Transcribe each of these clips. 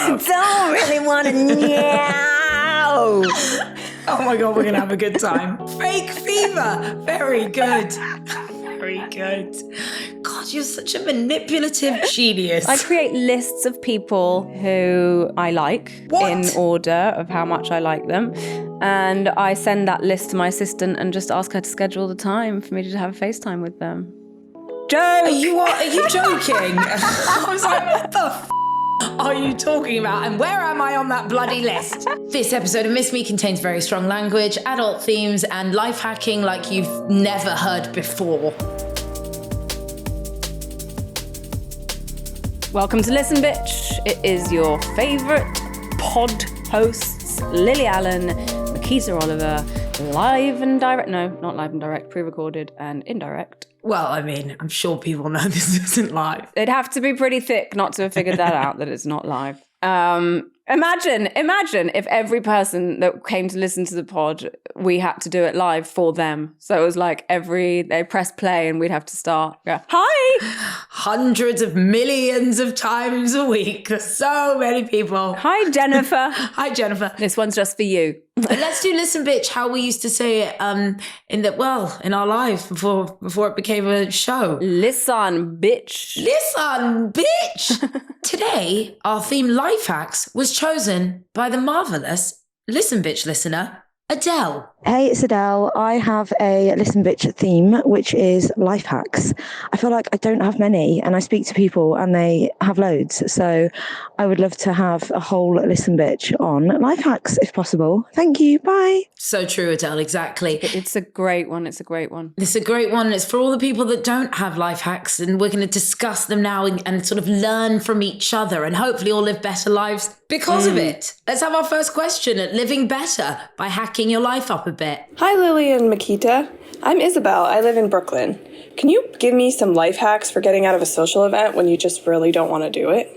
I don't really want to know. Oh my God, we're going to have a good time. Fake fever. Very good. Very good. God, you're such a manipulative genius. I create lists of people who I like in order of how much I like them. And I send that list to my assistant and just ask her to schedule the time for me to have a FaceTime with them. Joke! Are you joking? I was like, what the are you talking about? And where am I on that bloody list? This episode of Miss Me contains very strong language, adult themes, and life hacking like you've never heard before. Welcome to Listen Bitch. It is your favourite pod hosts, Lily Allen, Miquita Oliver, live and direct. No, not live and direct, pre-recorded and indirect. Well, I mean, I'm sure people know this isn't live. It'd have to be pretty thick not to have figured that out, that it's not live. Imagine if every person that came to listen to the pod, we had to do it live for them. So it was like they press play and we'd have to start. Yeah. Hi! Hundreds of millions of times a week. There's so many people. Hi, Jennifer. Hi, Jennifer. This one's just for you. Let's do Listen Bitch, how we used to say it in our lives before it became a show. Listen, bitch. Listen, bitch. Today, our theme Life Hacks was chosen by the marvellous Listen Bitch listener, Adele. Hey, it's Adele. I have a Listen Bitch theme, which is life hacks. I feel like I don't have many, and I speak to people and they have loads. So I would love to have a whole Listen Bitch on life hacks, if possible. Thank you. Bye. So true, Adele. Exactly. It's a great one. It's a great one. It's for all the people that don't have life hacks, and we're going to discuss them now and sort of learn from each other and hopefully all live better lives because of it. Let's have our first question at living better by hacking your life up a bit. Hi, Lily and Miquita. I'm Isabel. I live in Brooklyn. Can you give me some life hacks for getting out of a social event when you just really don't want to do it?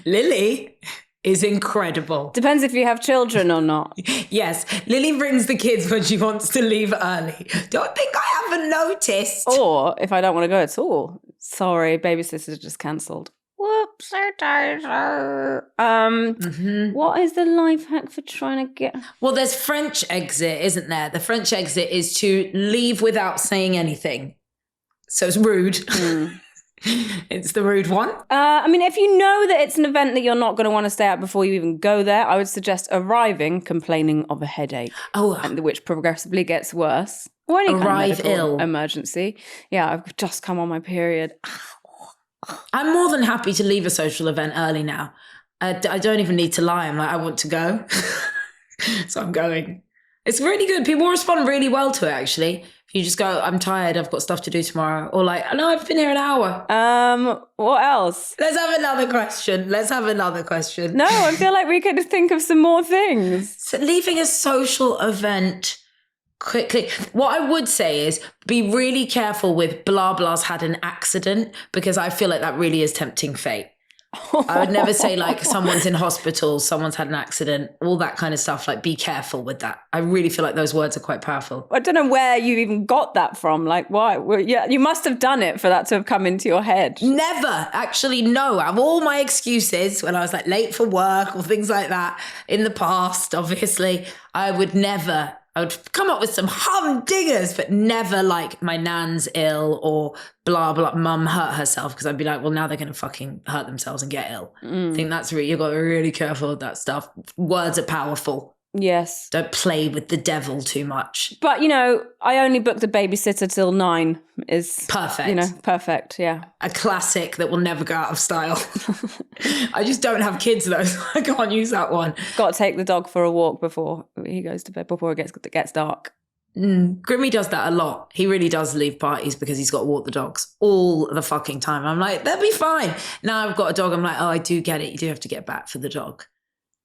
Lily is incredible. Depends if you have children or not. Yes, Lily brings the kids when she wants to leave early. Don't think I haven't noticed. Or if I don't want to go at all. Sorry, babysitter's just cancelled. Whoops, What is the life hack for trying to get... Well, there's French exit, isn't there? The French exit is to leave without saying anything. So it's rude. It's the rude one. I mean, if you know that it's an event that you're not going to want to stay at before you even go there, I would suggest arriving complaining of a headache. And which progressively gets worse. Or any kind of ill. Emergency. Yeah, I've just come on my period. I'm more than happy to leave a social event early now. I don't even need to lie. I'm like, I want to go. So I'm going. It's really good. People respond really well to it, actually. If you just go, I'm tired, I've got stuff to do tomorrow. Or like, no, I've been here an hour. What else? Let's have another question. No, I feel like we could think of some more things. So leaving a social event quickly. What I would say is be really careful with blah blah's had an accident, because I feel like that really is tempting fate. I would never say like someone's in hospital, someone's had an accident, all that kind of stuff. Like, be careful with that. I really feel like those words are quite powerful. I don't know where you even got that from. Like, why? Well, yeah, you must have done it for that to have come into your head. Never. Actually, no. Out of all my excuses when I was like late for work or things like that in the past, obviously, I would come up with some humdingers, but never like my nan's ill or blah, blah, mum hurt herself, because I'd be like, well, now they're going to fucking hurt themselves and get ill. I think that's you've got to be really careful with that stuff. Words are powerful. Yes. Don't play with the devil too much. But, I only booked a babysitter till 9 is... Perfect. Perfect, yeah. A classic that will never go out of style. I just don't have kids, though, so I can't use that one. Got to take the dog for a walk before he goes to bed, before it gets dark. Grimmy does that a lot. He really does leave parties because he's got to walk the dogs all the fucking time. I'm like, they'll be fine. Now I've got a dog, I'm like, oh, I do get it. You do have to get back for the dog.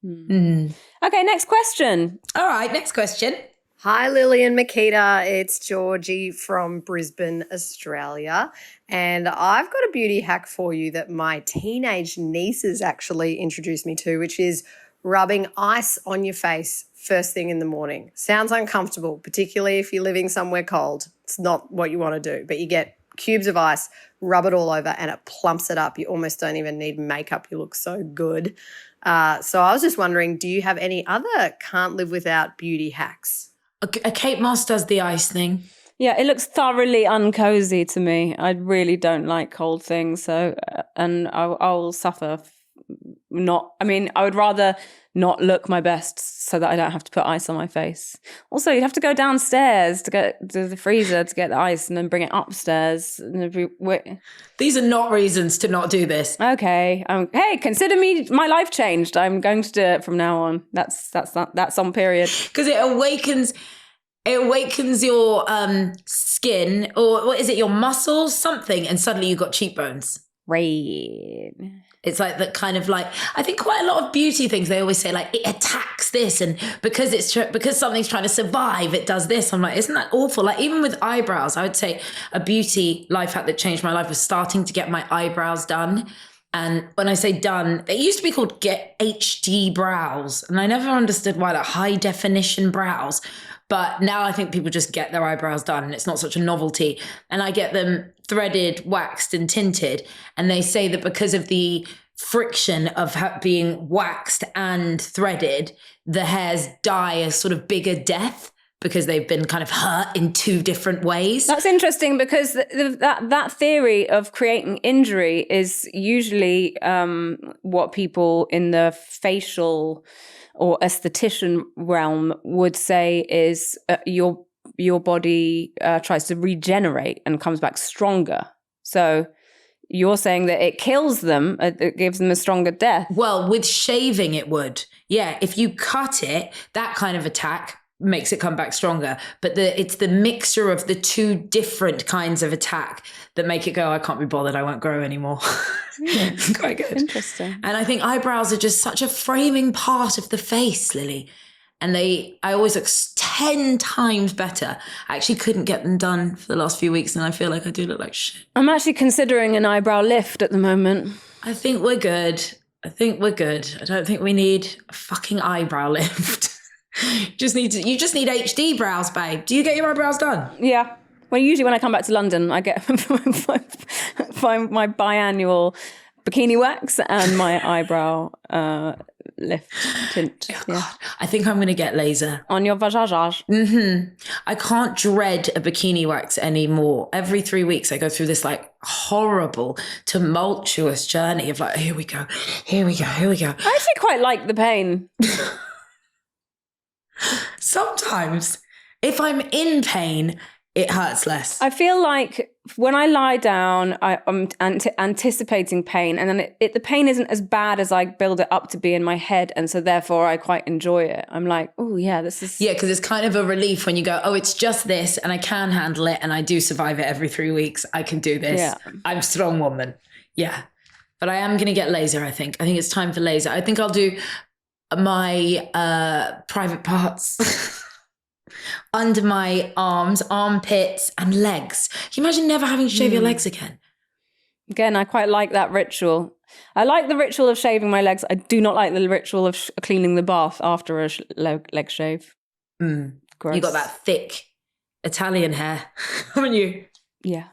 Okay, next question. All right, next question. Hi, Lily and Miquita. It's Georgie from Brisbane, Australia. And I've got a beauty hack for you that my teenage nieces actually introduced me to, which is rubbing ice on your face first thing in the morning. Sounds uncomfortable, particularly if you're living somewhere cold. It's not what you want to do, but you get cubes of ice, rub it all over, and it plumps it up. You almost don't even need makeup. You look so good. So I was just wondering, do you have any other can't live without beauty hacks? A Kate Moss does the ice thing. Yeah, it looks thoroughly uncozy to me. I really don't like cold things. So, and I'll suffer. I would rather not look my best so that I don't have to put ice on my face. Also, you'd have to go downstairs to get to the freezer to get the ice and then bring it upstairs. These are not reasons to not do this. Okay. Hey, consider me, my life changed. I'm going to do it from now on. That's on period. Because it awakens your skin, or what is it, your muscles, something, and suddenly you've got cheekbones. Right. It's like that kind of like, I think quite a lot of beauty things, they always say like, it attacks this, and because something's trying to survive, it does this. I'm like, isn't that awful? Like even with eyebrows, I would say a beauty life hack that changed my life was starting to get my eyebrows done. And when I say done, they used to be called get HD brows. And I never understood why, like high definition brows. But now I think people just get their eyebrows done and it's not such a novelty. And I get them threaded, waxed and tinted. And they say that because of the friction of being waxed and threaded, the hairs die a sort of bigger death because they've been kind of hurt in two different ways. That's interesting because that theory of creating injury is usually what people in the facial or esthetician realm would say is your body tries to regenerate and comes back stronger. So you're saying that it kills them, it gives them a stronger death. Well, with shaving it would. Yeah, if you cut it, that kind of attack makes it come back stronger. But it's the mixture of the two different kinds of attack that make it go, I can't be bothered, I won't grow anymore. It's quite good. Interesting. And I think eyebrows are just such a framing part of the face, Lily. And I always look 10 times better. I actually couldn't get them done for the last few weeks and I feel like I do look like shit. I'm actually considering an eyebrow lift at the moment. I think we're good. I don't think we need a fucking eyebrow lift. You just need HD brows, babe. Do you get your eyebrows done? Yeah. Well, usually when I come back to London, I get my biannual bikini wax and my eyebrow lift tint. Yeah. I think I'm going to get laser. On your vajajaj. Mm-hmm. I can't dread a bikini wax anymore. Every 3 weeks I go through this like horrible, tumultuous journey of like, here we go. I actually quite like the pain. Sometimes if I'm in pain, it hurts less. I feel like when I lie down, I'm anticipating pain, and then the pain isn't as bad as I build it up to be in my head, and so therefore I quite enjoy it. I'm like, oh yeah, this is... Yeah, because it's kind of a relief when you go, oh, it's just this, and I can handle it, and I do survive it every 3 weeks. I can do this. Yeah. I'm a strong woman. Yeah. But I am going to get laser, I think. I think it's time for laser. I think I'll do my private parts under my arms, armpits and legs. Can you imagine never having to shave your legs again? Again, I quite like that ritual. I like the ritual of shaving my legs. I do not like the ritual of cleaning the bath after a leg shave. Gross. You got that thick Italian hair, haven't you? Yeah.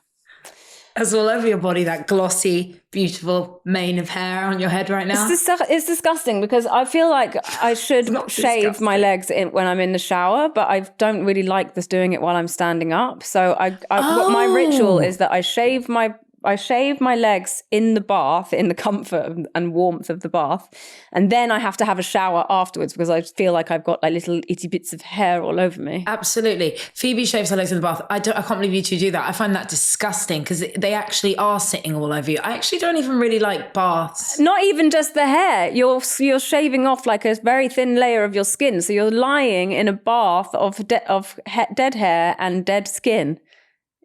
That's all over your body, that glossy, beautiful mane of hair on your head right now. It's disgusting because I feel like I should shave disgusting. my legs when I'm in the shower, but I don't really like this doing it while I'm standing up. So what my ritual is that I shave my legs in the bath, in the comfort and warmth of the bath. And then I have to have a shower afterwards because I feel like I've got like little itty bits of hair all over me. Absolutely. Phoebe shaves her legs in the bath. I can't believe you two do that. I find that disgusting because they actually are sitting all over you. I actually don't even really like baths. Not even just the hair. You're shaving off like a very thin layer of your skin. So you're lying in a bath of dead hair and dead skin.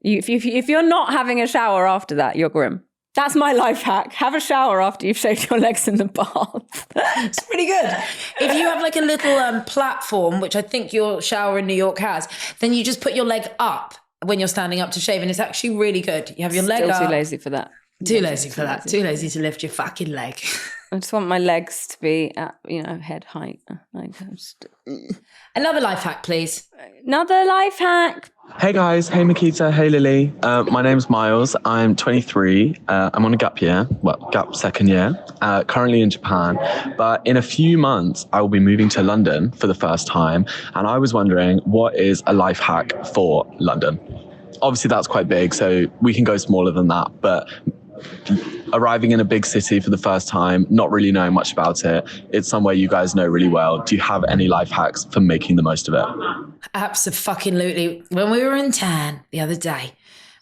If you're not having a shower after that, you're grim. That's my life hack. Have a shower after you've shaved your legs in the bath. It's pretty good. If you have like a little platform, which I think your shower in New York has, then you just put your leg up when you're standing up to shave, and it's actually really good. You have your leg up. Still too lazy for that. Too lazy for that. Too lazy to lift your fucking leg. I just want my legs to be at, head height. Another life hack, please. Another life hack. Hey guys, hey Miquita, hey Lily. My name's Miles. I'm 23. I'm on a gap year, gap second year, currently in Japan. But in a few months, I will be moving to London for the first time. And I was wondering, what is a life hack for London? Obviously, that's quite big, so we can go smaller than that. But arriving in a big city for the first time, not really knowing much about it, it's somewhere you guys know really well. Do you have any life hacks for making the most of it? Absolutely. When we were in town the other day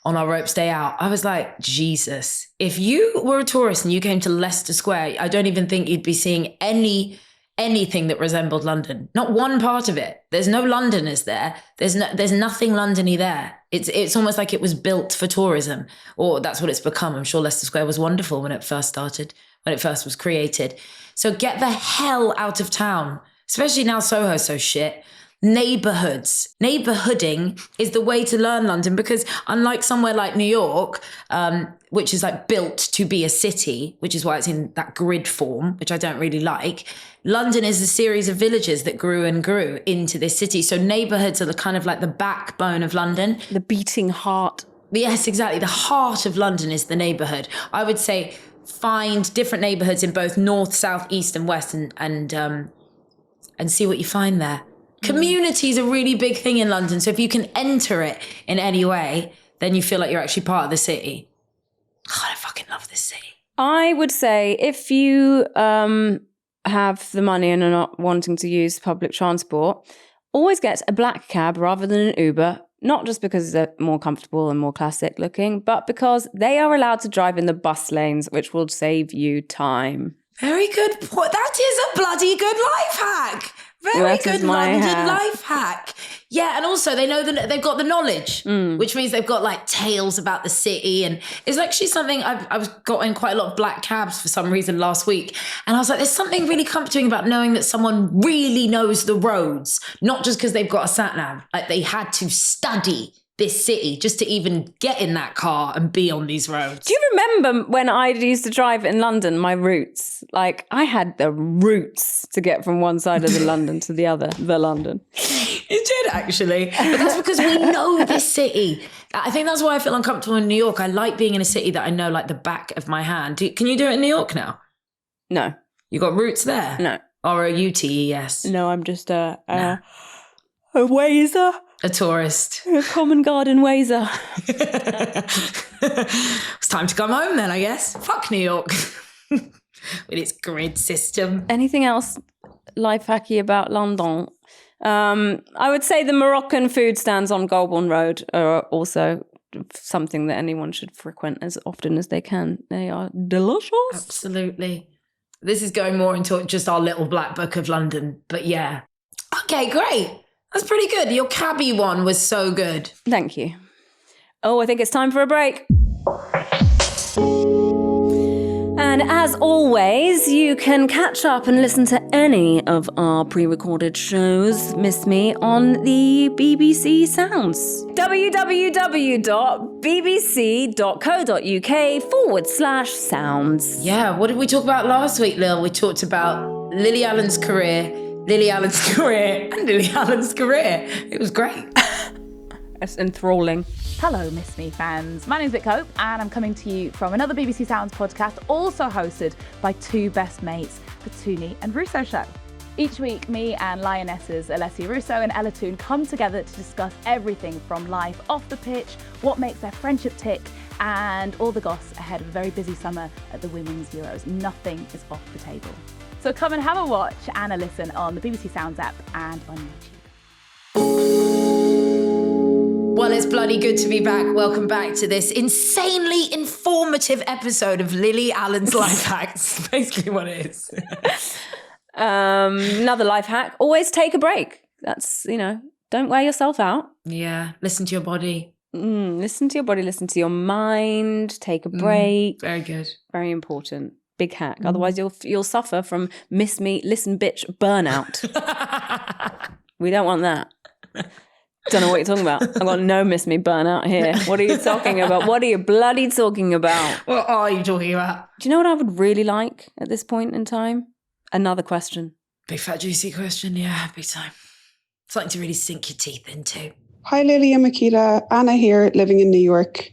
on our ropes day out, I was like, Jesus, if you were a tourist and you came to Leicester Square, I don't even think you'd be seeing anything that resembled London. Not one part of it. There's no Londoners there. There's nothing Londony there. It's almost like it was built for tourism, or that's what it's become. I'm sure Leicester Square was wonderful when it first started, when it first was created. So get the hell out of town, especially now Soho's so shit. Neighborhooding is the way to learn London, because unlike somewhere like New York, which is like built to be a city, which is why it's in that grid form, which I don't really like, London is a series of villages that grew and grew into this city. So neighborhoods are the kind of like the backbone of London. The beating heart. Yes, exactly. The heart of London is the neighborhood. I would say find different neighborhoods in both north, south, east and west and see what you find there. Community is a really big thing in London. So if you can enter it in any way, then you feel like you're actually part of the city. God, I fucking love this city. I would say if you have the money and are not wanting to use public transport, always get a black cab rather than an Uber. Not just because they're more comfortable and more classic looking, but because they are allowed to drive in the bus lanes, which will save you time. Very good point. That is a bloody good life hack. Very good London life hack. Yeah, and also they know that they've got the knowledge, which means they've got like tales about the city. And it's actually something I've got in quite a lot of black cabs for some reason last week. And I was like, there's something really comforting about knowing that someone really knows the roads, not just because they've got a sat nav. Like they had to study this city just to even get in that car and be on these roads. Do you remember when I used to drive in London, my routes? Like I had the routes to get from one side of the London to the other, the London. You did actually, but that's because we know this city. I think that's why I feel uncomfortable in New York. I like being in a city that I know like the back of my hand. Can you do it in New York now? No. You got roots there? No. R-O-U-T-E-S. No, I'm just a wazer. A tourist. A common garden wazer. It's time to come home then, I guess. Fuck New York. With its grid system. Anything else life hacky about London? I would say the Moroccan food stands on Golborne Road are also something that anyone should frequent as often as they can. They are delicious. Absolutely. This is going more into just our little black book of London, but yeah. Okay, great. That's pretty good. Your cabbie one was so good. Thank you. Oh, I think it's time for a break. And as always, you can catch up and listen to any of our pre-recorded shows, Miss Me, on the BBC Sounds. www.bbc.co.uk/sounds. Yeah, what did we talk about last week, Lil? We talked about Lily Allen's career, and Lily Allen's career. It was great. It's enthralling. Hello, Miss Me fans. My name's Vic Hope, and I'm coming to you from another BBC Sounds podcast, also hosted by two best mates, the Tooney and Russo Show. Each week, me and Lionesses Alessia Russo and Ella Toon come together to discuss everything from life off the pitch, what makes their friendship tick, and all the goss ahead of a very busy summer at the Women's Euros. Nothing is off the table. So come and have a watch and a listen on the BBC Sounds app and on YouTube. Well, it's bloody good to be back. Welcome back to this insanely informative episode of Lily Allen's Life Hacks. Basically what it is. Another life hack, always take a break. That's, don't wear yourself out. Yeah, listen to your body. Listen to your body, listen to your mind, take a break. Very good. Very important. Big hack. Otherwise you'll suffer from miss me, listen bitch burnout. We don't want that. Don't know what you're talking about. I've got no miss me burnout here. What are you talking about? What are you bloody talking about? What are you talking about? Do you know what I would really like at this point in time? Another question. Big fat juicy question. Yeah, big time. Something to really sink your teeth into. Hi, Lily and Miquita. Anna here, living in New York.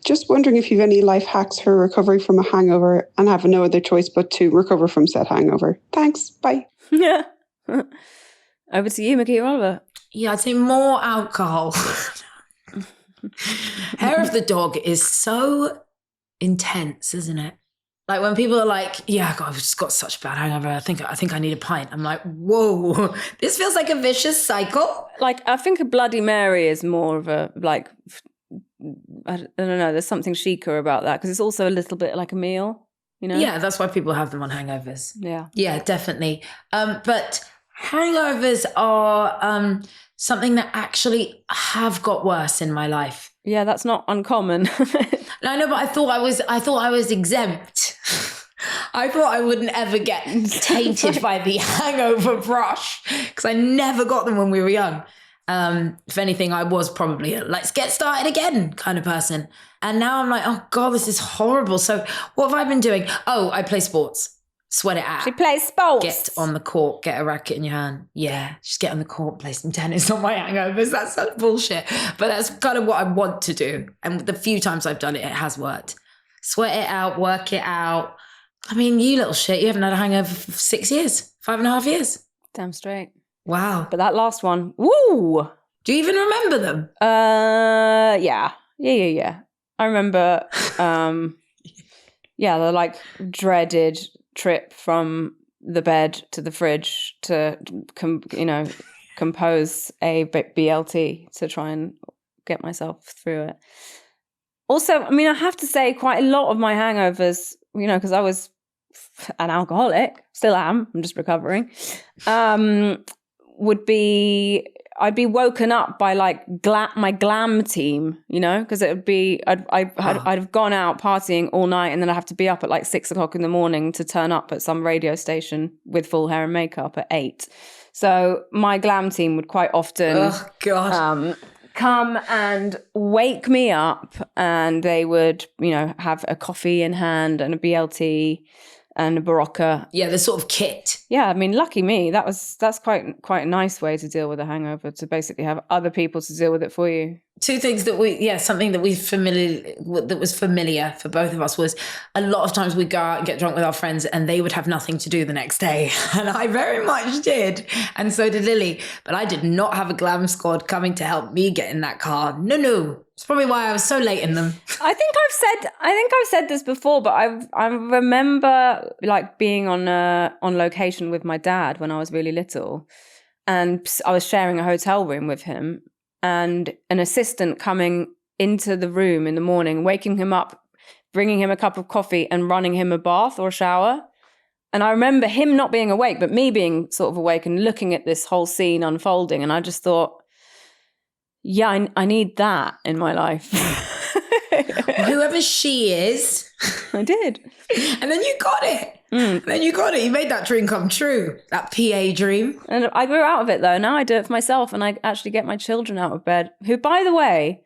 Just wondering if you have any life hacks for recovery from a hangover and have no other choice but to recover from said hangover. Thanks. Bye. Yeah. Over to you, Miquita Oliver. Yeah, I'd say more alcohol. Hair of the dog is so intense, isn't it? Like when people are like, yeah, God, I've just got such a bad hangover. I think I need a pint. I'm like, whoa, this feels like a vicious cycle. Like, I think a Bloody Mary is more of a, like, I don't know, there's something chicer about that because it's also a little bit like a meal, you know? Yeah, that's why people have them on hangovers. Yeah. Yeah, definitely. But hangovers are something that actually have got worse in my life. Yeah, that's not uncommon. No, I know, but I thought I was exempt. I thought I wouldn't ever get tainted by the hangover brush because I never got them when we were young. If anything, I was probably a let's get started again kind of person. And now I'm like, oh God, this is horrible. So what have I been doing? Oh, I play sports. Sweat it out. She plays sports. Get on the court, get a racket in your hand. Yeah, just get on the court, play some tennis. Not my hangovers. That's such bullshit. But that's kind of what I want to do. And the few times I've done it, it has worked. Sweat it out, work it out. I mean, you little shit, you haven't had a hangover for 6 years, 5.5 years. Damn straight. Wow. But that last one, woo! Do you even remember them? Yeah. I remember, the like dreaded trip from the bed to the fridge to, compose a BLT to try and get myself through it. Also, I mean, I have to say quite a lot of my hangovers, because I was an alcoholic, still am, I'm just recovering, I'd be woken up by like my glam team, because it would be, I'd have gone out partying all night and then I'd have to be up at like 6 o'clock in the morning to turn up at some radio station with full hair and makeup at 8. So my glam team would quite often come and wake me up, and they would, have a coffee in hand and a BLT and a Barocca. Yeah, the sort of kit. Yeah, I mean, lucky me. That's quite a nice way to deal with a hangover, to basically have other people to deal with it for you. Two things something that was familiar for both of us was a lot of times we'd go out and get drunk with our friends and they would have nothing to do the next day. And I very much did. And so did Lily. But I did not have a glam squad coming to help me get in that car. No. It's probably why I was so late in them. I think I've said this before, but I remember like being on location with my dad when I was really little, and I was sharing a hotel room with him, and an assistant coming into the room in the morning, waking him up, bringing him a cup of coffee and running him a bath or a shower. And I remember him not being awake, but me being sort of awake and looking at this whole scene unfolding. And I just thought, yeah, I need that in my life. Whoever she is. I did. And then you got it. You made that dream come true. That PA dream. And I grew out of it though. Now I do it for myself, and I actually get my children out of bed, who, by the way,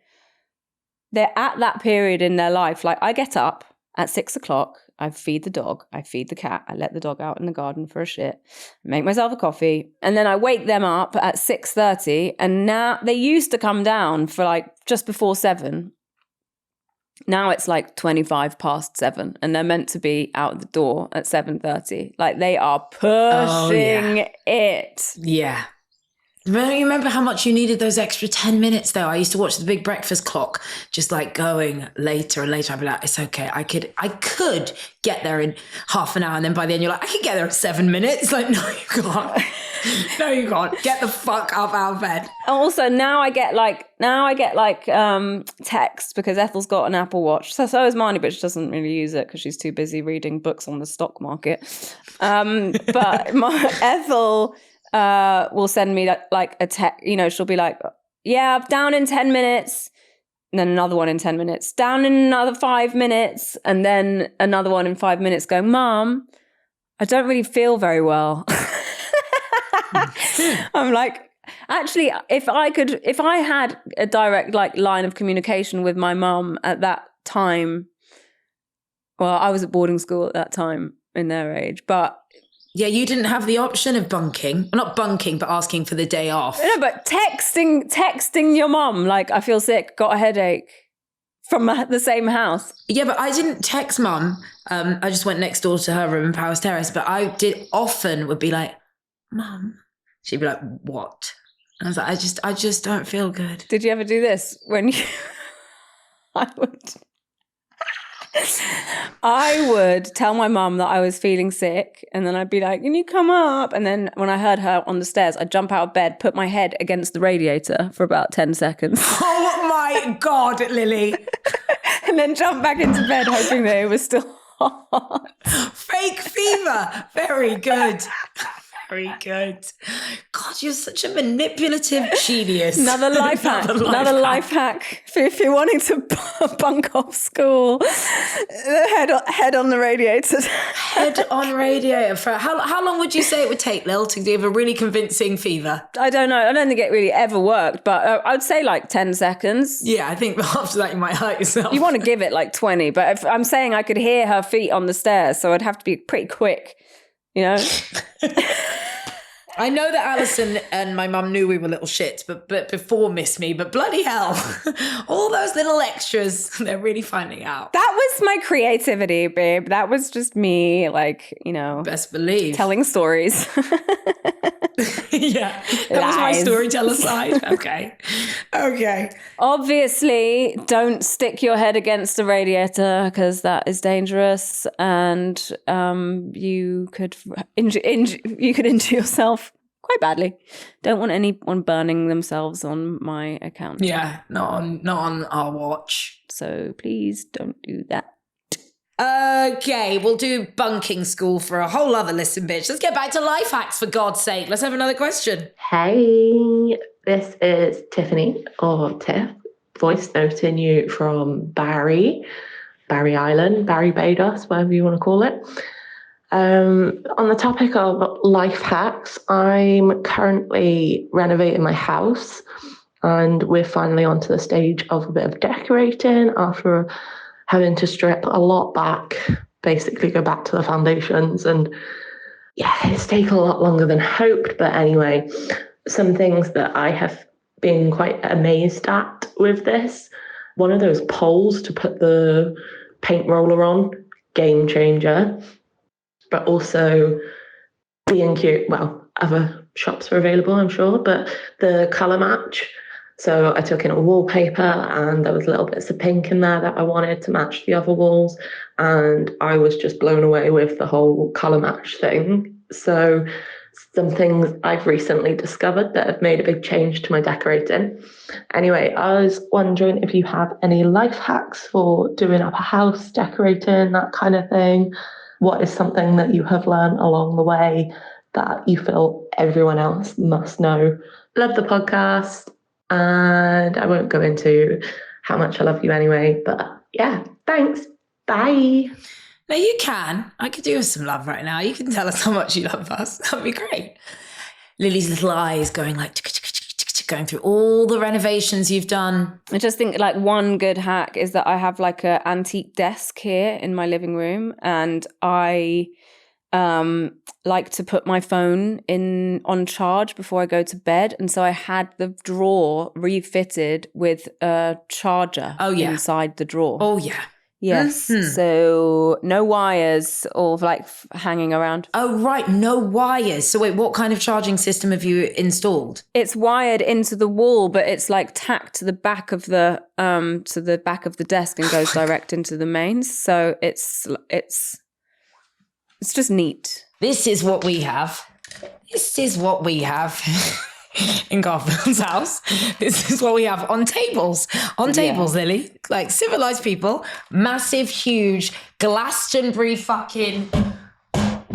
they're at that period in their life. Like, I get up at 6 o'clock. I feed the dog. I feed the cat. I let the dog out in the garden for a shit. Make myself a coffee. And then I wake them up at 6:30. And now they used to come down for like just before 7. Now it's like 25 past 7. And they're meant to be out the door at 7:30. Like, they are pushing it. Yeah. You remember how much you needed those extra 10 minutes though? I used to watch the Big Breakfast Clock, just like going later and later. I'd be like, it's okay. I could get there in half an hour. And then by the end you're like, I could get there in 7 minutes. Like, no, you can't. No, you can't. Get the fuck up out of bed. Also, now I get text, because Ethel's got an Apple Watch. So is Marnie, but she doesn't really use it because she's too busy reading books on the stock market. But Ethel will send me like a text, she'll be like, yeah, down in 10 minutes. And then another one in 10 minutes, down in another 5 minutes. And then another one in 5 minutes going, Mom, I don't really feel very well. I'm like, Actually, if I had a direct like line of communication with my mum at that time, well, I was at boarding school at that time in their age, but Yeah, you didn't have the option of bunking. Not bunking, but asking for the day off. no, but texting your mum like, I feel sick, got a headache, from the same house. Yeah, but I didn't text mum. I just went next door to her room in Powers Terrace. But I would be like, Mum. She'd be like, what? And I was like, I just don't feel good. Did you ever do this when you? I would tell my mum that I was feeling sick, and then I'd be like, can you come up? And then when I heard her on the stairs, I'd jump out of bed, put my head against the radiator for about 10 seconds. Oh my God, Lily. And then jump back into bed, hoping that it was still hot. Fake fever. Very good. Very good. God, you're such a manipulative genius. Another life hack. Another life hack. If you're wanting to bunk off school, head on the radiator. Head on radiator. For how long would you say it would take, Lil, to give a really convincing fever? I don't know. I don't think it really ever worked, but I'd say like 10 seconds. Yeah, I think after that you might hurt yourself. You want to give it like 20, but if I'm saying I could hear her feet on the stairs, so I'd have to be pretty quick, you know? I know that Alison and my mum knew we were little shits, but before Miss Me, but bloody hell, all those little extras, they're really finding out. That was my creativity, babe. That was just me, like, you know. Best believe. Telling stories. Yeah, that was my storyteller side. Okay. Obviously, don't stick your head against the radiator because that is dangerous, and you could injure yourself quite badly. Don't want anyone burning themselves on my account. Yeah, not on our watch. So please don't do that. Okay, we'll do bunking school for a whole other listen, bitch. Let's get back to life hacks, for God's sake. Let's have another question. Hey, this is Tiffany, or Tiff, voice noting you from Barry Island, Barbados, whatever you want to call it. On the topic of life hacks, I'm currently renovating my house, and we're finally onto the stage of a bit of decorating after having to strip a lot back, basically go back to the foundations. And yeah, it's taken a lot longer than hoped. But anyway, some things that I have been quite amazed at with this. One of those poles to put the paint roller on, game changer. But also B&Q, well, other shops are available, I'm sure, but the colour match. So I took in a wallpaper and there was little bits of pink in there that I wanted to match the other walls. And I was just blown away with the whole colour match thing. So some things I've recently discovered that have made a big change to my decorating. Anyway, I was wondering if you have any life hacks for doing up a house, decorating, that kind of thing. What is something that you have learned along the way that you feel everyone else must know? Love the podcast. And I won't go into how much I love you anyway, but yeah, thanks. Bye. No, you can. I could do with some love right now. You can tell us how much you love us. That'd be great. Lily's little eyes going like, going through all the renovations you've done. I just think like one good hack is that I have like an antique desk here in my living room, and I like to put my phone on charge before I go to bed. And so I had the drawer refitted with a charger inside the drawer. Oh, yeah. Yes. Mm-hmm. So no wires or like hanging around. Oh, right. No wires. So wait, what kind of charging system have you installed? It's wired into the wall, but it's like tacked to the back of the desk and goes direct into the mains. So it's just neat. This is what we have. In Garfield's house. This is what we have on tables, Lily. Like civilized people, massive, huge Glastonbury fucking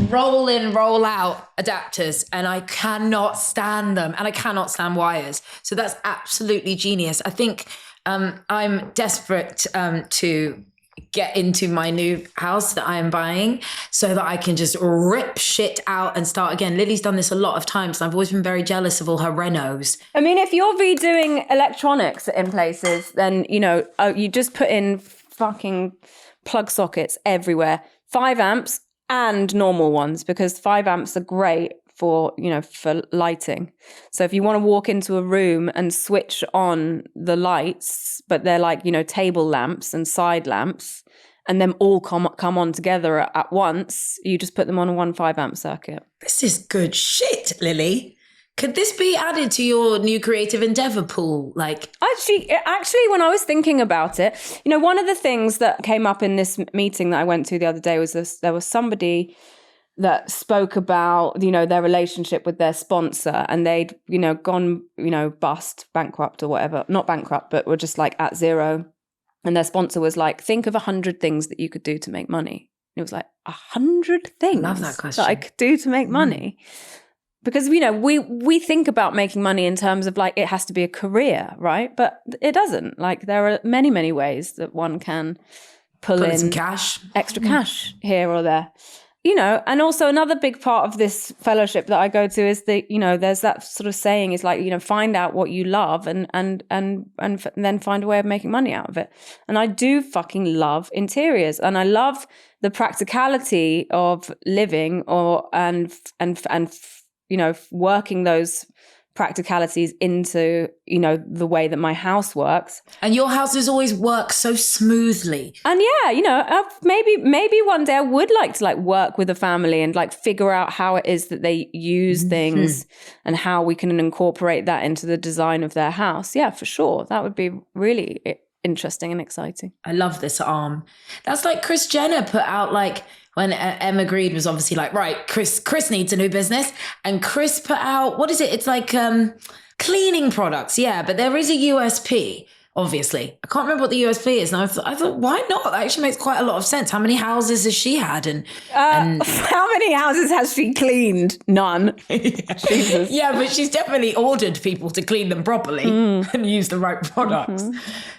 roll in, roll out adapters. And I cannot stand them. And I cannot stand wires. So that's absolutely genius. I think I'm desperate to get into my new house that I am buying so that I can just rip shit out and start again. Lily's done this a lot of times, and I've always been very jealous of all her renos. I mean, if you're redoing electronics in places, then, you just put in fucking plug sockets everywhere. 5 amps and normal ones, because 5 amps are great for lighting. So if you want to walk into a room and switch on the lights, but they're like, table lamps and side lamps, and them all come on together at once, you just put them on a 1 5 amp circuit. This is good shit, Lily. Could this be added to your new creative endeavor pool? Actually, when I was thinking about it, one of the things that came up in this meeting that I went to the other day was there was somebody that spoke about, their relationship with their sponsor, and they'd, gone, bust, bankrupt or whatever. Not bankrupt, but were just like at zero. And their sponsor was like, think of 100 things that you could do to make money. And it was like, 100 things Love that question. that I could do to make money. Because, we think about making money in terms of like, it has to be a career, right? But it doesn't. Like, there are many, many ways that one can pull in some cash, extra cash here or there. And also another big part of this fellowship that I go to is that, there's that sort of saying is like, find out what you love and then find a way of making money out of it. And I do fucking love interiors, and I love the practicality of living and working those practicalities into, the way that my house works. And your houses always work so smoothly. And maybe one day I would like to work with a family and figure out how it is that they use things and how we can incorporate that into the design of their house. Yeah, for sure. That would be really interesting and exciting. I love this arm. That's like Kris Jenner put out when Emma Grede was obviously like, right, Chris needs a new business. And Chris put out, what is it? It's like cleaning products. Yeah, but there is a USP, obviously. I can't remember what the USP is. And I thought, why not? That actually makes quite a lot of sense. How many houses has she had? And how many houses has she cleaned? None. Jesus. Yeah, but she's definitely ordered people to clean them properly and use the right products.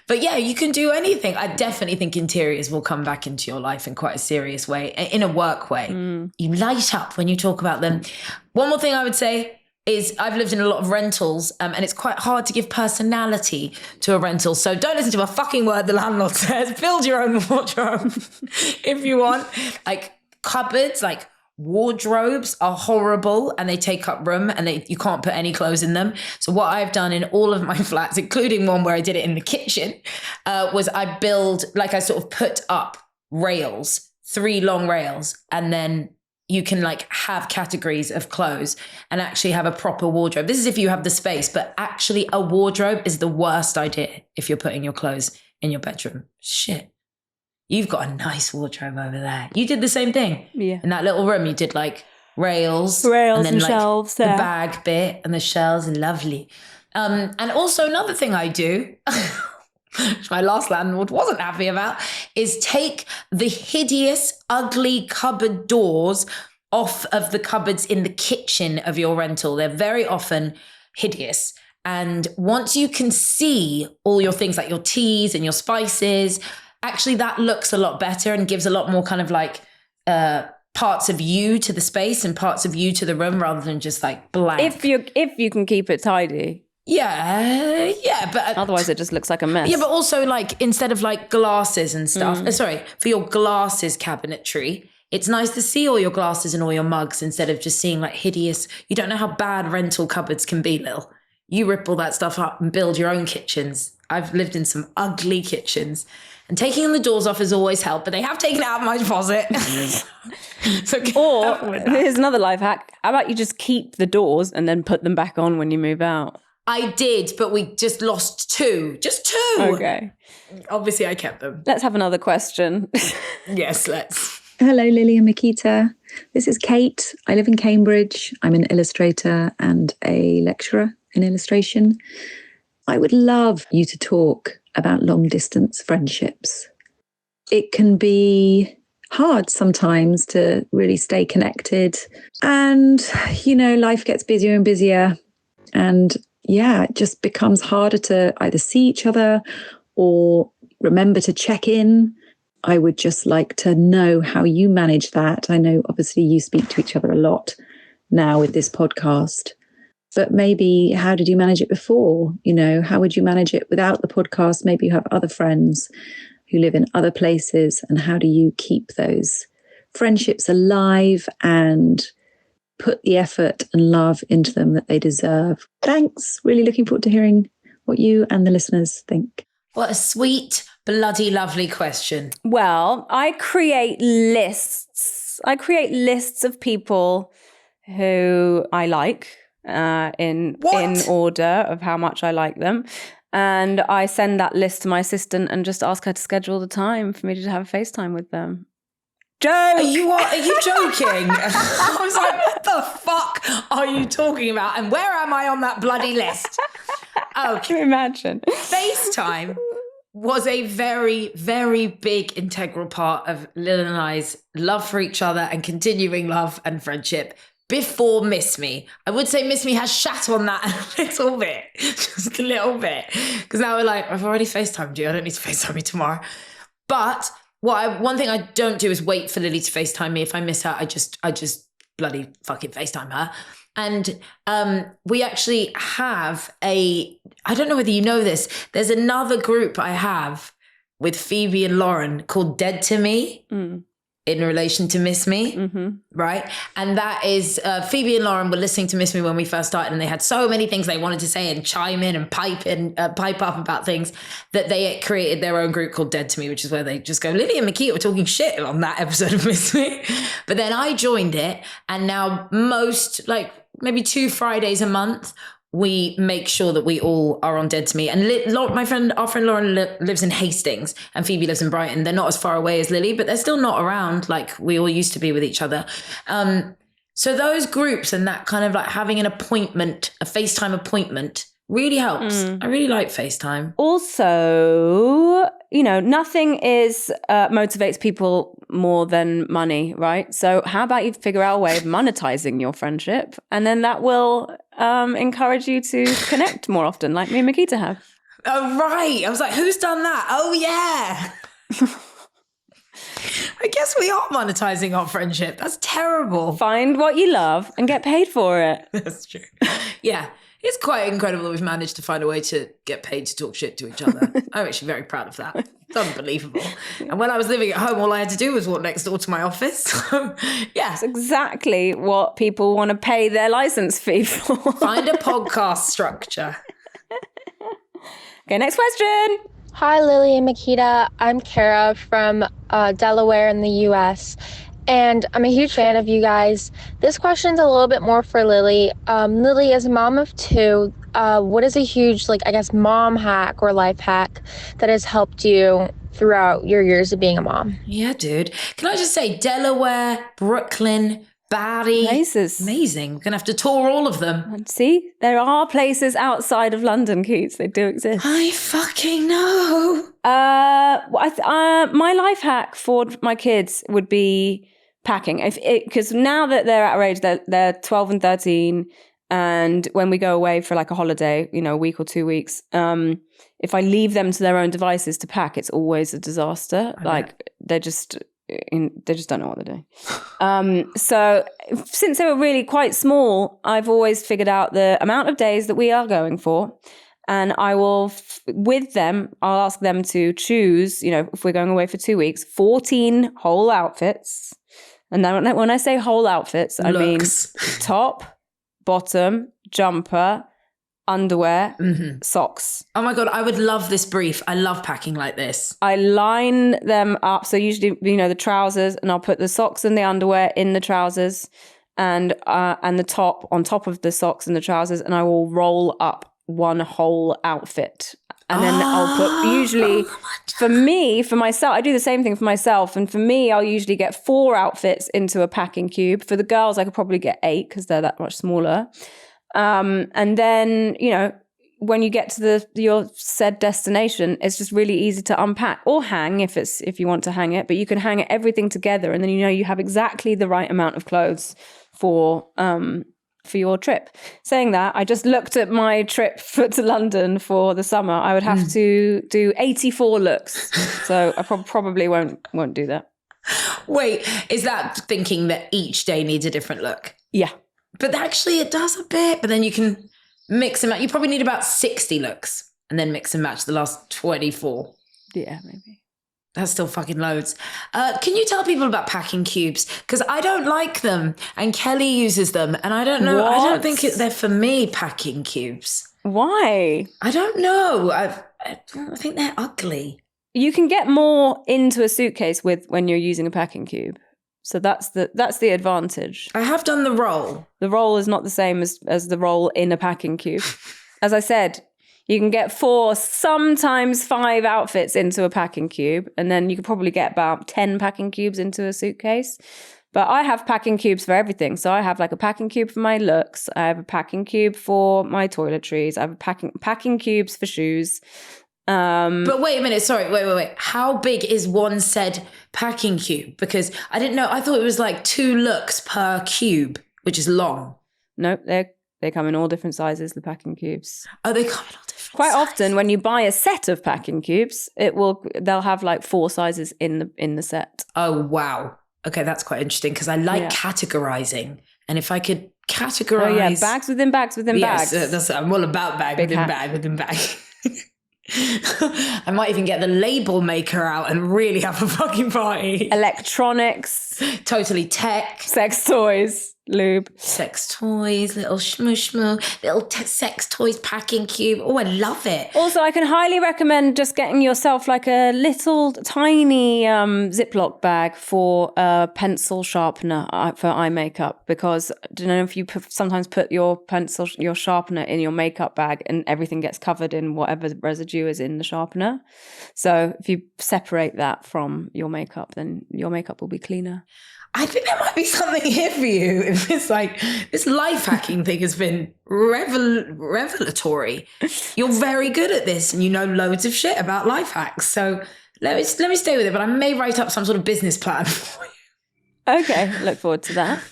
But yeah, you can do anything. I definitely think interiors will come back into your life in quite a serious way, in a work way. You light up when you talk about them. One more thing I would say is I've lived in a lot of rentals, and it's quite hard to give personality to a rental. So don't listen to a fucking word the landlord says. Build your own wardrobe if you want. Cupboards, wardrobes are horrible and they take up room and you can't put any clothes in them. So what I've done in all of my flats, including one where I did it in the kitchen, was I sort of put up rails, 3 long rails, and then you can have categories of clothes and actually have a proper wardrobe. This is if you have the space, but actually a wardrobe is the worst idea if you're putting your clothes in your bedroom. Shit. You've got a nice wardrobe over there. You did the same thing. Yeah. In that little room, you did rails and then shelves, the bag bit and the shelves. Lovely. And also another thing I do, which my last landlord wasn't happy about, is take the hideous, ugly cupboard doors off of the cupboards in the kitchen of your rental. They're very often hideous. And once you can see all your things like your teas and your spices, actually that looks a lot better and gives a lot more kind of parts of you to the space and parts of you to the room rather than just blank. If you can keep it tidy. Yeah, but otherwise it just looks like a mess. Yeah, but also instead of glasses and stuff, for your glasses cabinetry, it's nice to see all your glasses and all your mugs instead of just seeing hideous. You don't know how bad rental cupboards can be, Lil. You rip all that stuff up and build your own kitchens. I've lived in some ugly kitchens. And taking the doors off has always helped, but they have taken it out of my deposit. Or here's another life hack. How about you just keep the doors and then put them back on when you move out? I did, but we just lost 2. Just 2. Okay. Obviously, I kept them. Let's have another question. Yes, let's. Hello, Lily and Miquita. This is Kate. I live in Cambridge. I'm an illustrator and a lecturer in illustration. I would love you to talk about long-distance friendships. It can be hard sometimes to really stay connected. And, life gets busier and busier. And it just becomes harder to either see each other or remember to check in. I would just like to know how you manage that. I know obviously you speak to each other a lot now with this podcast, but maybe how did you manage it before? You know, how would you manage it without the podcast? Maybe you have other friends who live in other places, and how do you keep those friendships alive and put the effort and love into them that they deserve? Thanks. Really looking forward to hearing what you and the listeners think. What a sweet, bloody lovely question. Well, I create lists. I create lists of people who I like in order of how much I like them. And I send that list to my assistant and just ask her to schedule the time for me to have a FaceTime with them. Joke! Are you joking? I was like, what the fuck are you talking about? And where am I on that bloody list? Oh, can you imagine? FaceTime was a very, very big integral part of Lil and I's love for each other and continuing love and friendship before Miss Me. I would say Miss Me has shat on that a little bit, just a little bit. Because now we're like, I've already FaceTimed you. I don't need to FaceTime you tomorrow. But one thing I don't do is wait for Lily to FaceTime me. If I miss her, I just bloody fucking FaceTime her. And we actually have I don't know whether you know this, there's another group I have with Phoebe and Lauren called Dead to Me in relation to Miss Me, right? And that is, Phoebe and Lauren were listening to Miss Me when we first started, and they had so many things they wanted to say and chime in and pipe up about things that they created their own group called Dead to Me, which is where they just go, Lily and Miquita were talking shit on that episode of Miss Me. But then I joined it, and now maybe 2 Fridays a month, we make sure that we all are on Dead to Me. And our friend Lauren lives in Hastings and Phoebe lives in Brighton. They're not as far away as Lily, but they're still not around like we all used to be with each other. So those groups and that kind of like having an appointment, a FaceTime appointment, really helps. I really like FaceTime. Also, nothing motivates people more than money, right? So how about you figure out a way of monetizing your friendship, and then that will encourage you to connect more often, like me and Miquita have. Oh, right. I was like, who's done that? Oh, yeah. I guess we are monetizing our friendship. That's terrible. Find what you love and get paid for it. That's true. Yeah. It's quite incredible that we've managed to find a way to get paid to talk shit to each other. I'm actually very proud of that. It's unbelievable. And when I was living at home, all I had to do was walk next door to my office. So, yeah. That's exactly what people want to pay their license fee for. Find a podcast structure. Okay, next question. Hi, Lily and Miquita. I'm Kara from Delaware in the U.S., and I'm a huge fan of you guys. This question's a little bit more for Lily. Lily, as a mom of 2, what is a huge, mom hack or life hack that has helped you throughout your years of being a mom? Yeah, dude. Can I just say, Delaware, Brooklyn, Barry. Places. Amazing. We're going to have to tour all of them. And see, there are places outside of London, Keats. They do exist. I fucking know. My life hack for my kids would be packing, because now that they're at our age, they're 12 and 13, and when we go away for like a holiday, a week or 2 weeks, if I leave them to their own devices to pack, it's always a disaster. They just don't know what they're doing. So since they were really quite small, I've always figured out the amount of days that we are going for. And I will, with them, I'll ask them to choose, if we're going away for 2 weeks, 14 whole outfits. And then when I say whole outfits, I mean top, bottom, jumper, underwear, socks. Oh my God, I would love this brief. I love packing like this. I line them up. So usually, the trousers, and I'll put the socks and the underwear in the trousers and the top on top of the socks and the trousers. And I will roll up one whole outfit. And then I'll put, usually for myself, I do the same thing for myself. And for me, I'll usually get 4 outfits into a packing cube. For the girls, I could probably get 8 because they're that much smaller. And then, when you get to your said destination, it's just really easy to unpack or hang if you want to hang it. But you can hang everything together, and then you have exactly the right amount of clothes for for your trip. Saying that, I just looked at my trip to London for the summer. I would have to do 84 looks. So I probably won't do that. Wait, is that thinking that each day needs a different look? Yeah. But actually it does a bit, but then you can mix and match. You probably need about 60 looks and then mix and match the last 24. Yeah, maybe. That's still fucking loads. Can you tell people about packing cubes? Because I don't like them and Kelly uses them and I don't know. What? I don't think they're for me, packing cubes. Why? I don't know. I think they're ugly. You can get more into a suitcase when you're using a packing cube. So that's the advantage. I have done the roll. The roll is not the same as the roll in a packing cube. As I said, you can get 4, sometimes 5 outfits into a packing cube, and then you could probably get about 10 packing cubes into a suitcase. But I have packing cubes for everything. So I have like a packing cube for my looks. I have a packing cube for my toiletries. I have packing cubes for shoes. But wait a minute, sorry, wait. How big is one said packing cube? Because I didn't know, I thought it was like 2 looks per cube, which is long. No, they come in all different sizes, the packing cubes. Oh, they come in all different Quite sizes. often when you buy a set of packing cubes, they'll have like 4 sizes in the set. Oh, wow. Okay, that's quite interesting because I like categorizing. And if I could categorize... Oh yeah, bags within bags within bags. Yes, I'm all about bag within bag within bag. I might even get the label maker out and really have a fucking party. Electronics. Totally tech. Sex toys. Lube. Sex toys, little shmoo, little sex toys packing cube. Oh, I love it. Also, I can highly recommend just getting yourself like a little tiny Ziploc bag for a pencil sharpener for eye makeup, because I don't know if you sometimes put your sharpener in your makeup bag and everything gets covered in whatever residue is in the sharpener. So if you separate that from your makeup, then your makeup will be cleaner. I think there might be something here for you. It's like this life hacking thing has been revelatory. You're very good at this and you know loads of shit about life hacks. So let me stay with it, but I may write up some sort of business plan for you. Okay, look forward to that.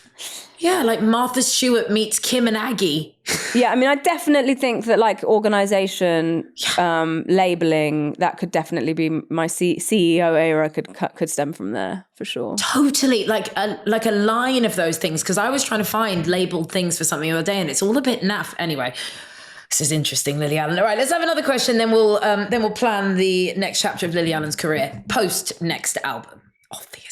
Yeah, like Martha Stewart meets Kim and Aggie. Yeah, I mean, I definitely think that like organization, labeling, that could definitely be my CEO era could stem from there for sure. Totally, like a line of those things, because I was trying to find labeled things for something the other day and it's all a bit naff. Anyway, this is interesting, Lily Allen. All right, let's have another question, then we'll plan the next chapter of Lily Allen's career post next album, obviously.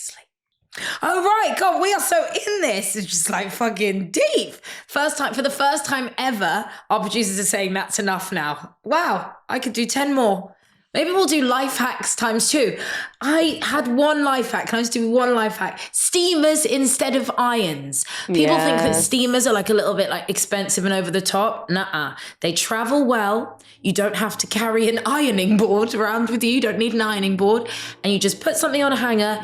Oh, right. God, we are so in this. It's just like fucking deep. For the first time ever, our producers are saying that's enough now. Wow, I could do 10 more. Maybe we'll do life hacks times 2. I had one life hack. Can I just do one life hack? Steamers instead of irons. People think that steamers are like a little bit like expensive and over the top. Nuh-uh. They travel well. You don't have to carry an ironing board around with you. You don't need an ironing board. And you just put something on a hanger,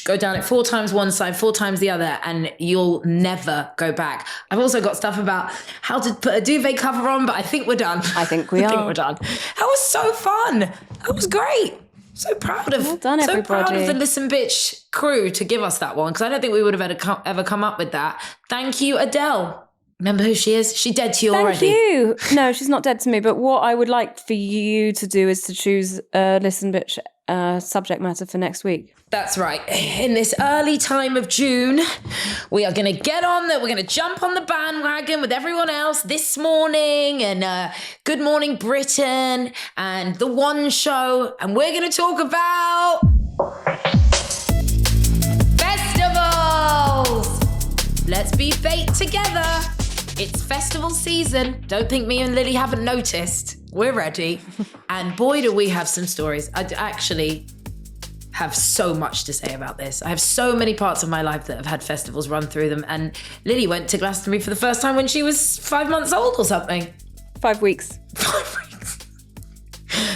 go down it 4 times one side, 4 times the other, and you'll never go back. I've also got stuff about how to put a duvet cover on, but I think we're done. I think we're done. That was so fun. That was great. So proud of, well done, so everybody. proud of the Listen Bitch crew to give us that one, because I don't think we would have ever come up with that. Thank you, Adele. Remember who she is? She's dead to you already. Thank you. No, she's not dead to me. But what I would like for you to do is to choose a Listen Bitch subject matter for next week. That's right. In this early time of June, we are going to get on that. We're going to jump on the bandwagon with everyone else this morning and Good Morning Britain and The One Show. And we're going to talk about festivals. Let's be fate together. It's festival season. Don't think me and Lily haven't noticed. We're ready. And boy, do we have some stories. I actually have so much to say about this. I have so many parts of my life that have had festivals run through them. And Lily went to Glastonbury for the first time when she was 5 months old or something. 5 weeks. 5 weeks.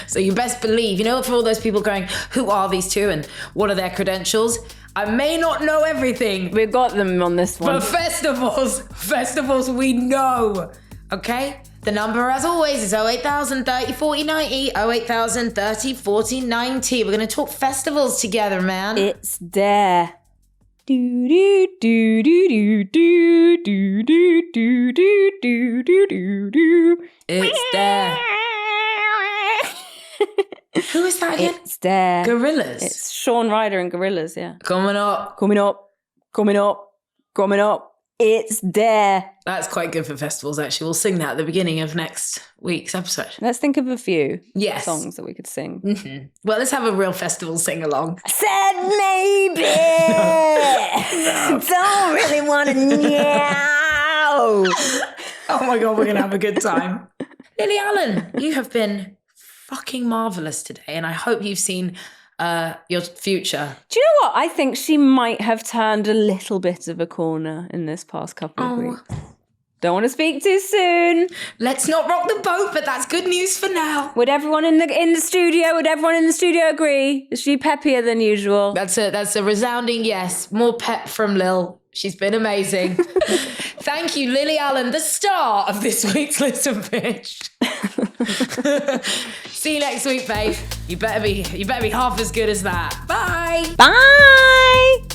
So you best believe, you know, for all those people going, who are these two and what are their credentials? I may not know everything. We've got them on this one. But festivals we know, okay? The number, as always, is 08000 30 40 90, 08000 30 40 90. We're going to talk festivals together, man. It's there. Do do do do do do do do do do do do do. It's there. Who is that again? It's there. Gorillas. It's Shaun Ryder and Gorillas, yeah. Coming up. Coming up. Coming up. Coming up. It's there. That's quite good for festivals, actually. We'll sing that at the beginning of next week's episode. Let's think of a few Yes. songs that we could sing. Mm-hmm. Well, let's have a real festival sing-along. I said maybe. Don't really want to know. Oh my God, we're going to have a good time. Lily Allen, you have been fucking marvellous today, and I hope you've seen your future. Do you know what? I think she might have turned a little bit of a corner in this past couple of weeks. Don't want to speak too soon. Let's not rock the boat, but that's good news for now. Would everyone in the studio agree? Is she peppier than usual? That's a resounding yes. More pep from Lil. She's been amazing. Thank you, Lily Allen, the star of this week's Listen Bitch. See you next week, babe. You better be half as good as that. Bye. Bye.